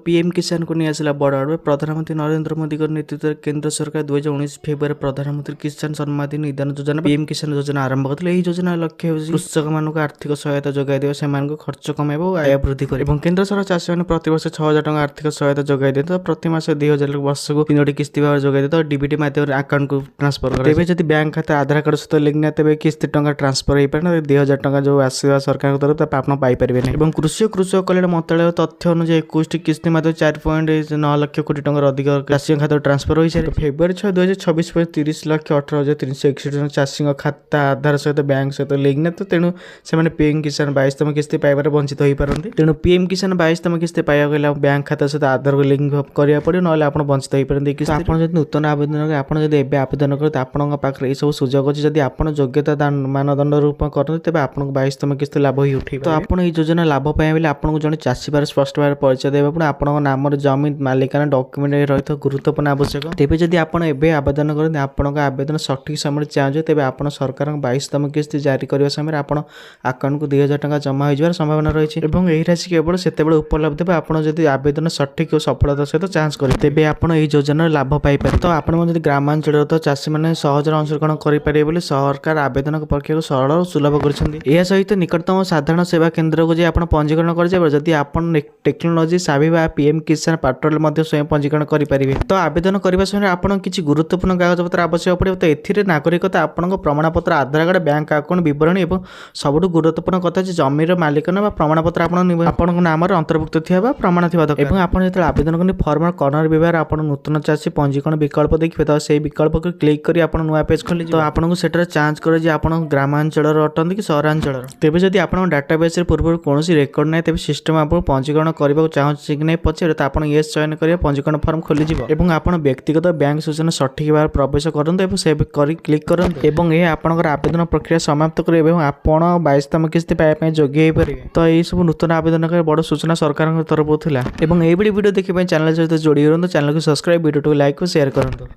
PM किसान को नहीं आसला बड़ आड़ प्रधानमंत्री नरेंद्र मोदी नेतृत्व केंद्र सरकार 2019 फेब्रुआरी प्रधानमंत्री किसान सम्मान निधि योजना पीएम किसान योजना आरंभ करते योजना लक्ष्य हो कृषक मान आर्थिक सहायता जोगाई देव से खर्च कमेब और आय वृद्धि कर केन्द्र सरकार चाषी मैंने प्रतिवर्ष 6,000 टका आर्थिक सहायता जोगाई दे तो प्रति मास 2,000 वर्ष को 3टी किस्ती भाव जोगाई दे डीबीटी माध्यम आकाउंट को ट्रांसफर कर जब बैंक खाता आधार कार्ड सहित लिंक ना तेज किस्ती टका ट्रांसफर हो पाए 2,000 टका जो आसवा सरकार तरफ आप पाइपर नहीं कृषि और कृषक कल्याण मंत्रालय तथ्य अनुसार 21 किस्ती माध्यम 4.9 लाख कोटी टका अधिक चाषी खाता ट्रांसफर हो सारे फेब्रुआरी 6, 2026 पर 30,18,361 जन चाषी खाता आधार सहित बैंक सहित लिंक ना तो तेणु से पीएम किसान 22तम किस्ती पाइबार वंचित हो पारती तेणु पीएम किसान 22तम किस्ती पाइबा बैंक खाता सहित आधार को लिंक करा पड़े ना आप वंचित हो पारती आप नूतन आवेदन आपड़ आवेदन करते आपंक पाखे यह सब सुजोग अच्छी जब आप योग्यता मानदंड रूप करते तेज आपको 22तम किस्ती लाभ ही उठे तो आप योजना लाभ पाइबा आपको जन चाषी बार स्पष्ट भाव परिचय देवा पड़े आपंक नाम जमीन मालिकाना डॉक्यूमेंट रही गुरुत्वपूर्ण आवश्यक तेज जब आप आवेदन करते आपंक आवेदन सठिक समय चाहते तेज आप सरकार 22तम किस्ती जारी करने समय आप आकाउंट को 2,000 टका जमा हो संभावना रही है यही राशि केवल से उपलब्ध हे आप आवेदन सठिक और सफलता सहित जांच करेंगे तेज आप योजना लाभ पाइपर तो आप ग्रामांचल तो चाषी मैंने सहज अंशग्रहण करेंगे सरकार आवेदन प्रक्रिया को सरल और सुलभ कर सहित निकटतम साधारण सेवा केन्द्र को आप पंजीकरण करेंगे आप टेक्नोलोजी साभी पीएम किसान पोर्टल स्वयं पंजीकरण करेंगे तो आवेदन करने समय आप किसी गुरुत्वपूर्ण कागजपत्र आवश्यक पड़े तो ए नागरिकता आपंक प्रमाणपत्र आधार कार्ड बैंक अकाउंट बरणी और सबुठ गुरुत्वपूर्ण कथा जमीर मालिकाना प्रमाणपत्र आपन नाम अंतर्भुक्त थी प्रमाण थी दरकार आप जो आवेदन करते फर्म कर्नर विभाग आप नूतन चाषी पंजीकरण विकल्प देखिए तो से विकल्प को क्लिक कर आप नुआ पेज खोली तो आपको से जांच कर ग्रामांचल अटंती कि सहरांचल तेज जब आप डाटाबेस पूर्व कौन रेकर्ड ना तेज सिस्टम आपको पंजीकरण करने चाहूँगी कि नहीं पचारे तो आप ये चयन करेंगे पंजीकरण फर्म खोलीज और आप व्यक्तिगत बैंक सूचना सठिक भाव प्रवेश करूँ सेव कर क्लिक करूँ और यह आपंकर आवेदन प्रक्रिया समाप्त करेंगे आप 22तम किस्ती पाइबा योग्य हो पारे तो यही सब नूतन आवेदन बड़ सूचना सरकार तरफ था और ये वीडियो देखने चैनल सहित जोड़ी रहा चैनल को सब्सक्राइब वीडियो को लाइक और शेयर करूँ।